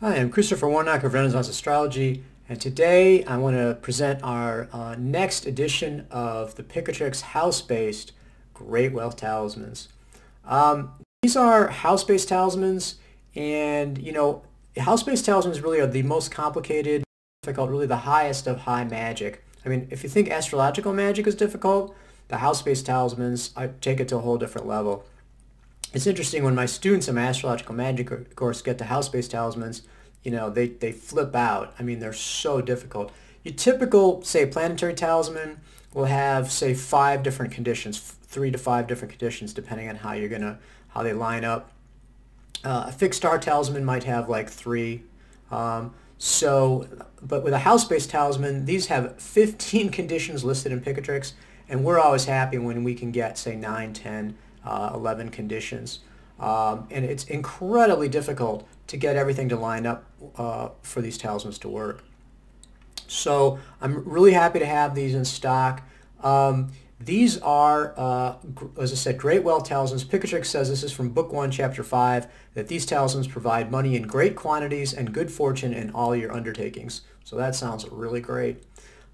Hi, I'm Christopher Warnock of Renaissance Astrology, and today I want to present our next edition of the Picatrix house-based Great Wealth Talismans. These are house-based talismans, and house-based talismans really are the most complicated, difficult, really the highest of high magic. I mean, if you think astrological magic is difficult, the house-based talismans, I take it to a whole different level. It's interesting when my students in my astrological magic course get to house-based talismans, they flip out. I mean, they're so difficult. Your typical, say, planetary talisman will have, say, 5 different conditions, 3 to 5 different conditions, depending on how they line up. A fixed star talisman might have like 3. But with a house-based talisman, these have 15 conditions listed in Picatrix, and we're always happy when we can get, say, 9, 10, 11 conditions. And it's incredibly difficult to get everything to line up for these talismans to work. So I'm really happy to have these in stock. These are, as I said, Great Wealth Talismans. Picatrix says, this is from Book I, Chapter 5, that these talismans provide money in great quantities and good fortune in all your undertakings. So that sounds really great.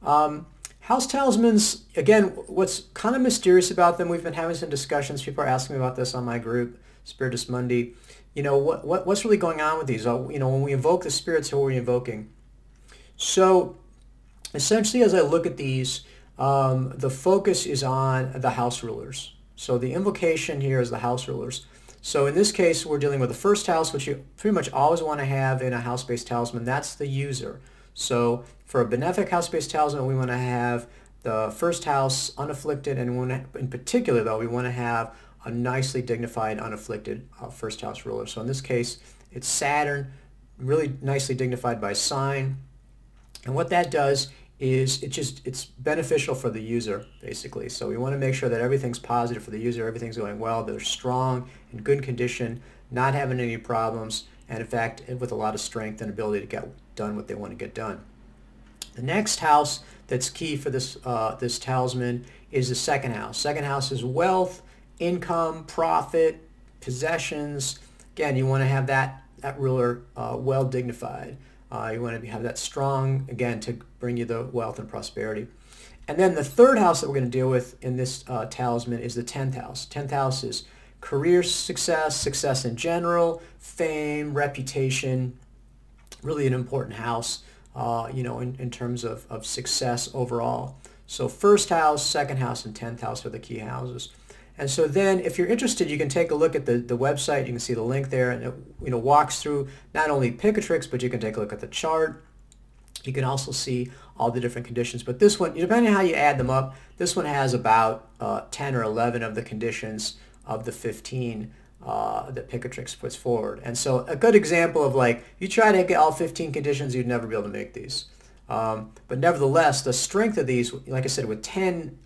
House talismans, again, what's kind of mysterious about them, we've been having some discussions, people are asking me about this on my group, Spiritus Mundi. What's really going on with these? When we invoke the spirits, who are we invoking? So essentially, as I look at these, the focus is on the house rulers. So the invocation here is the house rulers. So in this case, we're dealing with the first house, which you pretty much always want to have in a house-based talisman. That's the user. So for a benefic house-based talisman, we want to have the first house unafflicted, and in particular, though, we want to have a nicely dignified, unafflicted first house ruler. So in this case, it's Saturn, really nicely dignified by sign. And what that does is it's beneficial for the user, basically. So we want to make sure that everything's positive for the user, everything's going well, they're strong, in good condition, not having any problems, and in fact, with a lot of strength and ability to get done what they want to get done. The next house that's key for this talisman is the second house. Second house is wealth, income, profit, possessions. Again, you want to have that ruler well dignified. You want to have that strong, again, to bring you the wealth and prosperity. And then the third house that we're going to deal with in this talisman is the 10th house. 10th house is career success, success in general, fame, reputation, really an important house, in terms of success overall. So first house, second house, and 10th house are the key houses. And so then, if you're interested, you can take a look at the website. You can see the link there, and it walks through not only Picatrix, but you can take a look at the chart. You can also see all the different conditions. But this one, depending on how you add them up, this one has about 10 or 11 of the conditions of the 15 that Picatrix puts forward. And so a good example of, like, you try to get all 15 conditions, you'd never be able to make these. But nevertheless, the strength of these, like I said, with 10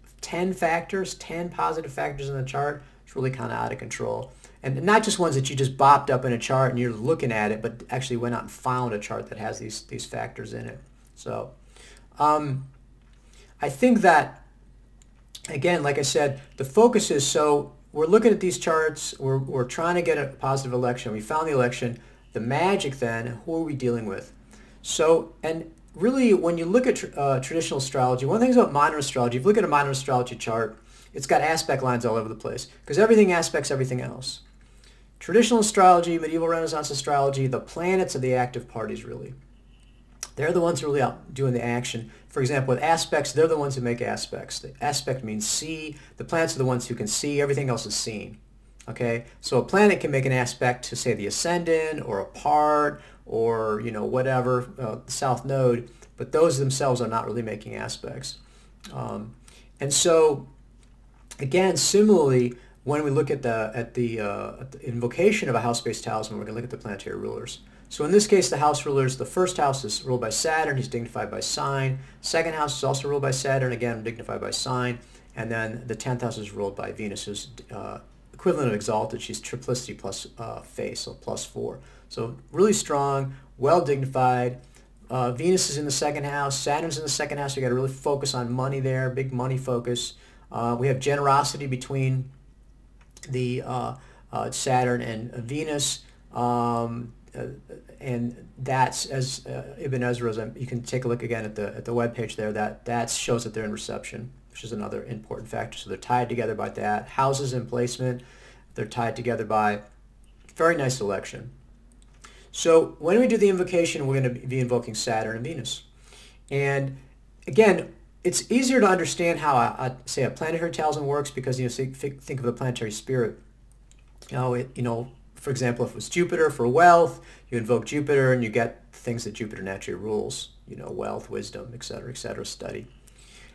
factors, 10 positive factors in the chart, it's really kind of out of control. And not just ones that you just bopped up in a chart and you're looking at it, but actually went out and found a chart that has these factors in it. So I think that, again, like I said, the focus is, so we're looking at these charts, we're trying to get a positive election. We found the election. The magic then, who are we dealing with? So, and really, when you look at traditional astrology, one of the things about modern astrology, if you look at a modern astrology chart, it's got aspect lines all over the place because everything aspects everything else. Traditional astrology, medieval Renaissance astrology, the planets are the active parties, really. They're the ones who are really out doing the action. For example, with aspects, they're the ones who make aspects. The aspect means see. The planets are the ones who can see. Everything else is seen. Okay? So a planet can make an aspect to, say, the ascendant or a part or, whatever, the south node, but those themselves are not really making aspects. And so, again, similarly, when we look at the invocation of a house-based talisman, we're going to look at the planetary rulers. So in this case, the house rulers, the first house is ruled by Saturn. He's dignified by sign. Second house is also ruled by Saturn, again, dignified by sign. And then the 10th house is ruled by Venus, who's equivalent of exalted. She's triplicity plus face, so +4. So really strong, well dignified. Venus is in the second house. Saturn's in the second house. So you got to really focus on money there, big money focus. We have generosity between the Saturn and Venus. And that's, as Ibn Ezra's, you can take a look again at the webpage there, that shows that they're in reception, which is another important factor. So they're tied together by that. Houses in placement, they're tied together by very nice selection. So when we do the invocation, we're going to be invoking Saturn and Venus. And again, it's easier to understand how say a planetary talisman works because think of the planetary spirit. For example, if it was Jupiter for wealth, you invoke Jupiter and you get things that Jupiter naturally rules. Wealth, wisdom, etc., study.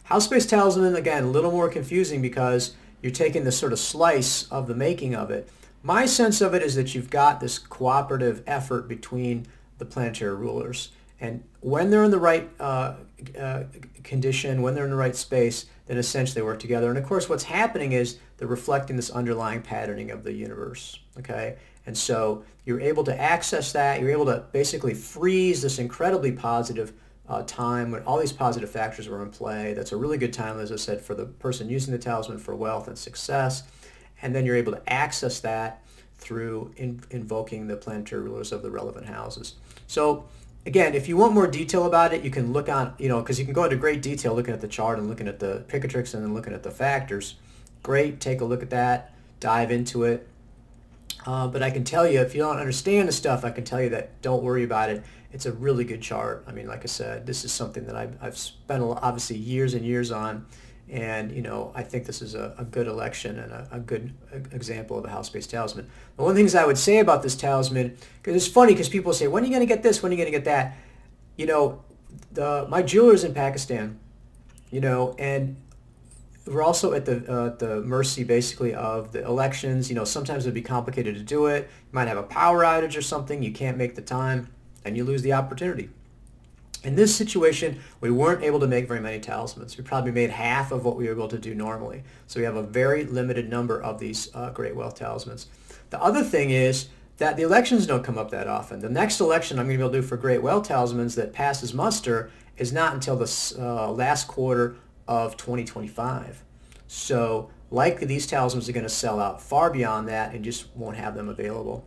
House-based talisman, again, a little more confusing because you're taking this sort of slice of the making of it. My sense of it is that you've got this cooperative effort between the planetary rulers. And when they're in the right condition, when they're in the right space, then essentially they work together. And of course, what's happening is they're reflecting this underlying patterning of the universe. Okay? And so you're able to access that. You're able to basically freeze this incredibly positive time when all these positive factors are in play. That's a really good time, as I said, for the person using the talisman for wealth and success. And then you're able to access that through invoking the planetary rulers of the relevant houses. So again, if you want more detail about it, you can look on, because you can go into great detail looking at the chart and looking at the Picatrix and then looking at the factors. Great, take a look at that, dive into it. But I can tell you, if you don't understand the stuff, I can tell you that don't worry about it. It's a really good chart. I mean, like I said, this is something that I've spent obviously years and years on. And, I think this is a good election and a good example of a house-based talisman. The one of the things I would say about this talisman, because it's funny because people say, when are you going to get this? When are you going to get that? My jeweler's in Pakistan, and we're also at the mercy, basically, of the elections. Sometimes it'd be complicated to do it. You might have a power outage or something. You can't make the time, and you lose the opportunity. In this situation, we weren't able to make very many talismans. We probably made half of what we were able to do normally. So we have a very limited number of these great wealth talismans. The other thing is that the elections don't come up that often. The next election I'm going to be able to do for great wealth talismans that passes muster is not until the last quarter of 2025. So likely these talismans are going to sell out far beyond that and just won't have them available.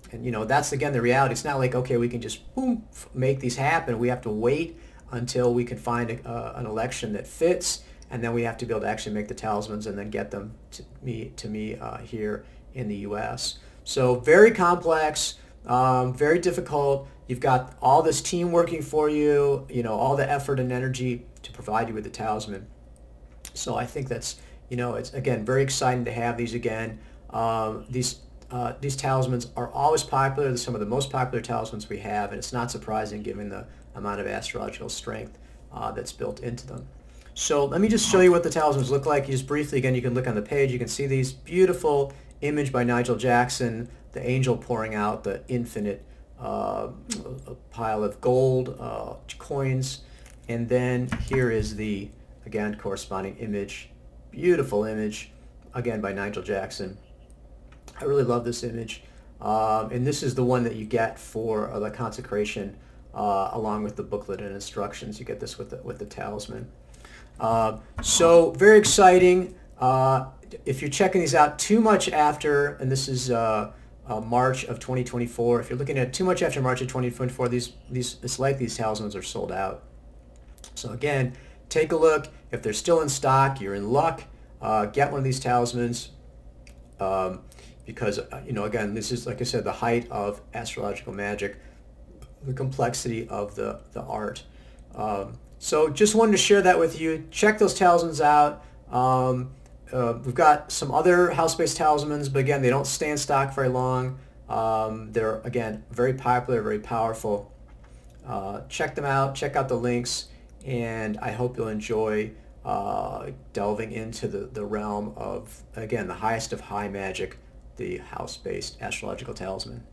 And that's again the reality. It's not like, okay, we can just boom make these happen. We have to wait until we can find an election that fits, and then we have to be able to actually make the talismans and then get them to me here in the U.S. So very complex, very difficult. You've got all this team working for you, all the effort and energy to provide you with the talisman. So I think that's, it's again very exciting to have these again. These talismans are always popular. They're some of the most popular talismans we have, and it's not surprising given the amount of astrological strength that's built into them. So let me just show you what the talismans look like. Just briefly, again, you can look on the page. You can see these beautiful image by Nigel Jackson, the angel pouring out the infinite pile of gold coins. And then here is the, again, corresponding image. Beautiful image, again, by Nigel Jackson. I really love this image, and this is the one that you get for the consecration, along with the booklet and instructions. You get this with the talisman. So very exciting. If you're checking these out too much after, and this is March of 2024. If you're looking at too much after March of 2024, it's like these talismans are sold out. So again, take a look. If they're still in stock, you're in luck. Get one of these talismans. Because, again, this is, like I said, the height of astrological magic, the complexity of the art. So just wanted to share that with you. Check those talismans out. We've got some other house-based talismans, but again, they don't stay in stock very long. They're, again, very popular, very powerful. Check them out. Check out the links, and I hope you'll enjoy delving into the realm of, again, the highest of high magic, the house-based astrological talisman.